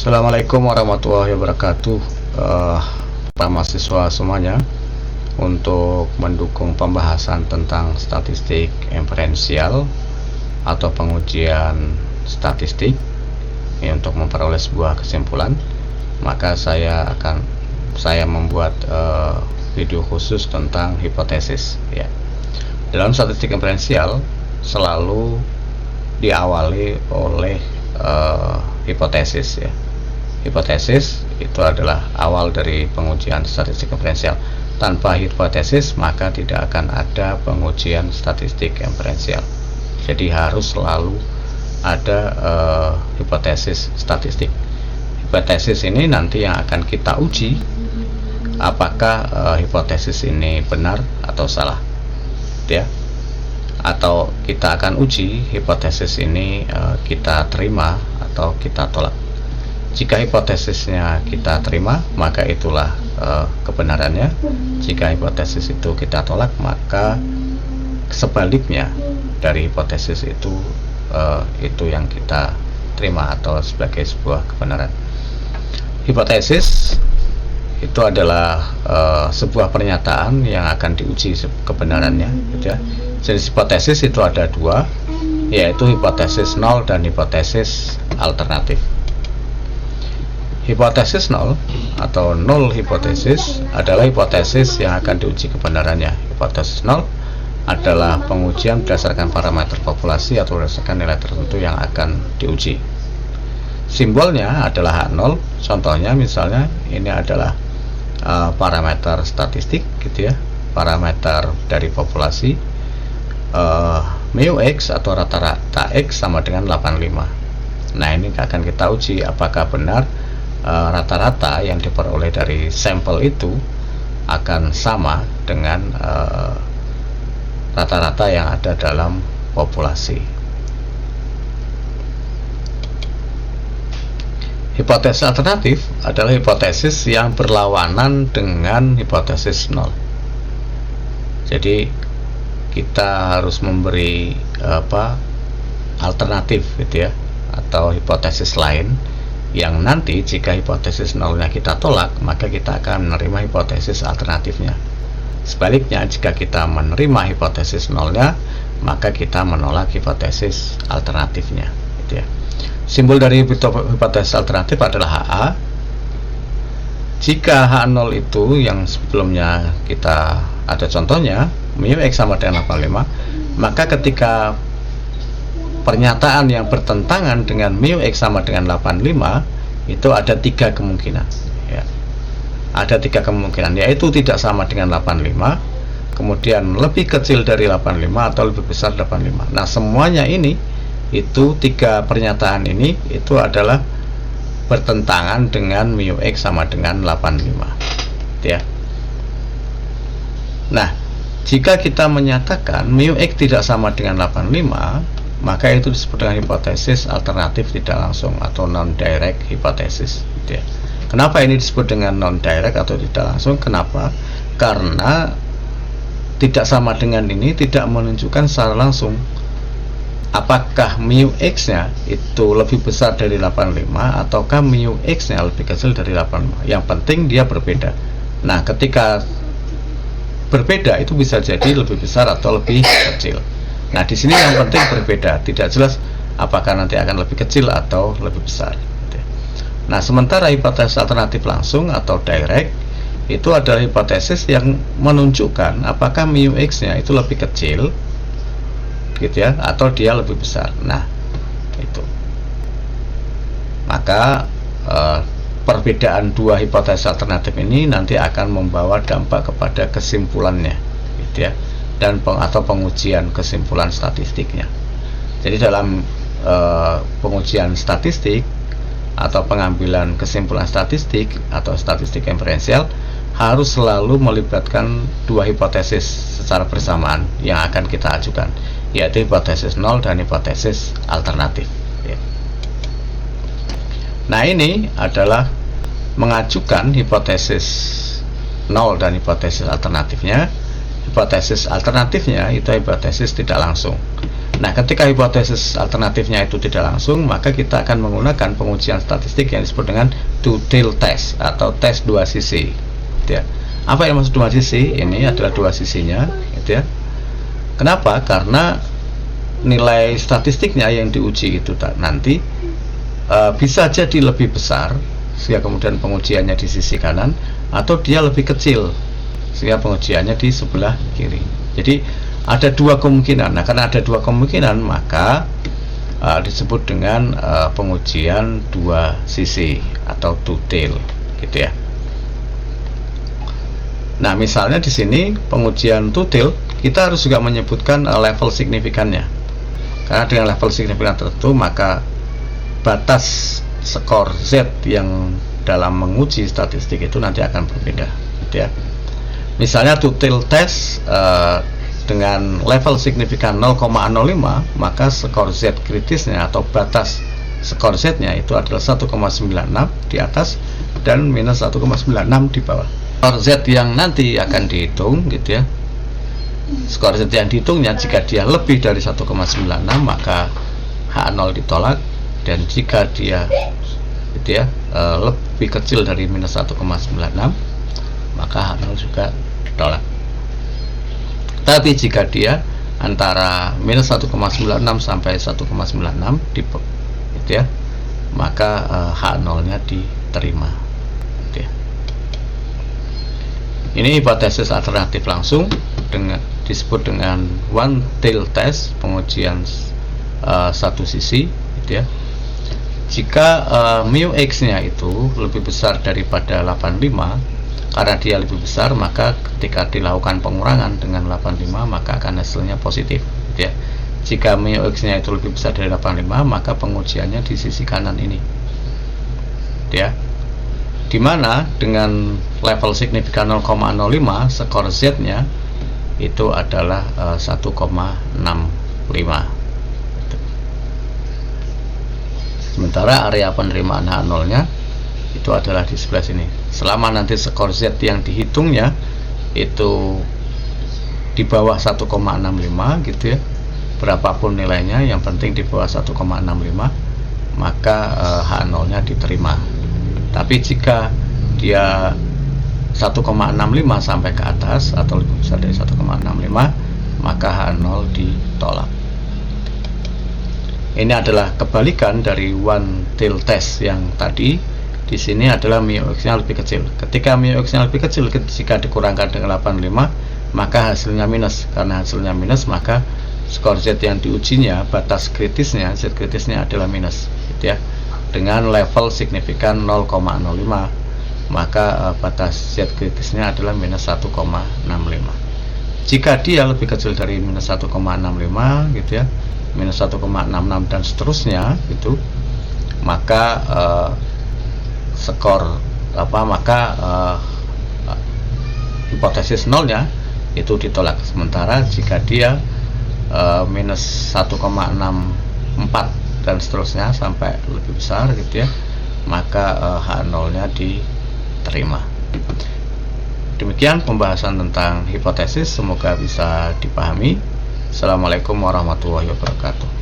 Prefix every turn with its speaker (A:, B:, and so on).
A: Assalamualaikum warahmatullahi wabarakatuh. Para mahasiswa semuanya, untuk mendukung pembahasan tentang statistik inferensial atau pengujian statistik untuk memperoleh sebuah kesimpulan, maka saya membuat video khusus tentang hipotesis. Ya, dalam statistik inferensial selalu diawali oleh hipotesis. Ya, hipotesis itu adalah awal dari pengujian statistik inferensial. Tanpa hipotesis maka tidak akan ada pengujian statistik inferensial. Jadi harus selalu ada hipotesis statistik. Hipotesis ini nanti yang akan kita uji apakah hipotesis ini benar atau salah, ya, atau kita akan uji hipotesis ini kita terima atau kita tolak. Jika hipotesisnya kita terima, maka itulah kebenarannya. Jika hipotesis itu kita tolak, maka sebaliknya dari hipotesis itu yang kita terima atau sebagai sebuah kebenaran. Hipotesis itu adalah sebuah pernyataan yang akan diuji kebenarannya, gitu ya. Jenis hipotesis itu ada dua, yaitu hipotesis nol dan hipotesis alternatif. Hipotesis nol atau null hipotesis adalah hipotesis yang akan diuji kebenarannya. Hipotesis nol adalah pengujian berdasarkan parameter populasi atau berdasarkan nilai tertentu yang akan diuji. Simbolnya adalah H0. Contohnya misalnya ini adalah parameter statistik, gitu ya, parameter dari populasi. Mu X atau rata-rata X sama dengan 85. Nah, ini akan kita uji apakah benar rata-rata yang diperoleh dari sampel itu akan sama dengan rata-rata yang ada dalam populasi. Hipotesis alternatif adalah hipotesis yang berlawanan dengan hipotesis nol. Jadi kita harus memberi alternatif, gitu ya, atau hipotesis lain yang nanti jika hipotesis nolnya kita tolak, maka kita akan menerima hipotesis alternatifnya. Sebaliknya, jika kita menerima hipotesis nolnya, maka kita menolak hipotesis alternatifnya, gitu ya. Simbol dari hipotesis alternatif adalah HA. Jika H0 itu yang sebelumnya kita ada contohnya, mu X sama dengan 85, maka ketika pernyataan yang bertentangan dengan mu X sama dengan 85 itu ada tiga kemungkinan, ya. Ada tiga kemungkinan, yaitu tidak sama dengan 85, kemudian lebih kecil dari 85, atau lebih besar 85. Nah, semuanya ini, itu tiga pernyataan ini itu adalah bertentangan dengan mu X sama dengan 85, ya. Nah, jika kita menyatakan mu X tidak sama dengan 85, maka itu disebut dengan hipotesis alternatif tidak langsung atau non-direct hipotesis, gitu ya. Kenapa ini disebut dengan non-direct atau tidak langsung? Kenapa? Karena tidak sama dengan ini tidak menunjukkan secara langsung apakah mu X nya itu lebih besar dari 85 ataukah mu X nya lebih kecil dari 85. Yang penting dia berbeda. Nah, ketika berbeda itu bisa jadi lebih besar atau lebih kecil. Nah, di sini yang penting berbeda, tidak jelas apakah nanti akan lebih kecil atau lebih besar. Nah, sementara hipotesis alternatif langsung atau direct itu adalah hipotesis yang menunjukkan apakah mu X nya itu lebih kecil, gitu ya, atau dia lebih besar. Nah, itu. Maka perbedaan dua hipotesis alternatif ini nanti akan membawa dampak kepada kesimpulannya, gitu ya, dan atau pengujian kesimpulan statistiknya. Jadi dalam pengujian statistik atau pengambilan kesimpulan statistik atau statistik inferensial harus selalu melibatkan dua hipotesis secara bersamaan yang akan kita ajukan, yaitu hipotesis nol dan hipotesis alternatif, ya. Nah, ini adalah mengajukan hipotesis nol dan hipotesis alternatifnya. Hipotesis alternatifnya itu hipotesis tidak langsung. Nah, ketika hipotesis alternatifnya itu tidak langsung, maka kita akan menggunakan pengujian statistik yang disebut dengan two-tail test atau tes dua sisi, gitu ya. Apa yang maksud dua sisi? Ini adalah dua sisinya, gitu ya. Kenapa? Karena nilai statistiknya yang diuji itu nanti bisa jadi lebih besar, sehingga kemudian pengujiannya di sisi kanan, atau dia lebih kecil, sehingga pengujiannya di sebelah kiri. Jadi ada dua kemungkinan. Nah, karena ada dua kemungkinan, maka disebut dengan pengujian dua sisi atau two-tail, gitu ya. Nah, misalnya di sini pengujian two-tail, kita harus juga menyebutkan level signifikannya. Karena dengan level signifikan tertentu, maka batas skor Z yang dalam menguji statistik itu nanti akan berbeda, gitu ya. Misalnya two-tail test dengan level signifikan 0,05, maka skor Z kritisnya atau batas skor Z-nya itu adalah 1,96 di atas dan minus 1,96 di bawah. Skor Z yang nanti akan dihitung, gitu ya. Skor Z yang dihitungnya jika dia lebih dari 1,96, maka H0 ditolak, dan jika dia, gitu ya, lebih kecil dari minus 1,96, maka H0 juga ditolak. Tapi jika dia antara minus 1,96 sampai 1,96 gitu ya, maka H0 nya diterima, gitu ya. Ini hipotesis alternatif langsung, disebut dengan one tail test, pengujian satu sisi, gitu ya. Jika mu x nya itu lebih besar daripada 85, karena dia lebih besar, maka ketika dilakukan pengurangan dengan 85, maka akan hasilnya positif, gitu ya. Jika mu x nya itu lebih besar dari 85, maka pengujiannya di sisi kanan ini, gitu ya. Dimana dengan level signifikan 0,05, skor Z nya itu adalah 1,65. Sementara area penerimaan H0 nya itu adalah di sebelah sini. Selama nanti skor Z yang dihitungnya itu di bawah 1,65, gitu ya, berapapun nilainya, yang penting di bawah 1,65, maka H0 nya diterima. Tapi jika dia 1,65 sampai ke atas atau lebih besar dari 1,65, maka H0 ditolak. Ini adalah kebalikan dari one tail test yang tadi. Di sini adalah mu x nya lebih kecil. Ketika mu x nya lebih kecil, jika dikurangkan dengan 85, maka hasilnya minus. Karena hasilnya minus, maka skor Z yang diujinya, batas kritisnya, Z kritisnya adalah minus, gitu ya. Dengan level signifikan 0,05, maka batas Z kritisnya adalah minus 1,65. Jika dia lebih kecil dari minus 1,65, gitu ya, minus 1,66 dan seterusnya, gitu, maka hipotesis nolnya itu ditolak. Sementara jika dia minus 1,64 dan seterusnya sampai lebih besar, gitu ya, maka H0 nya diterima. Demikian pembahasan tentang hipotesis, semoga bisa dipahami. Assalamualaikum warahmatullahi wabarakatuh.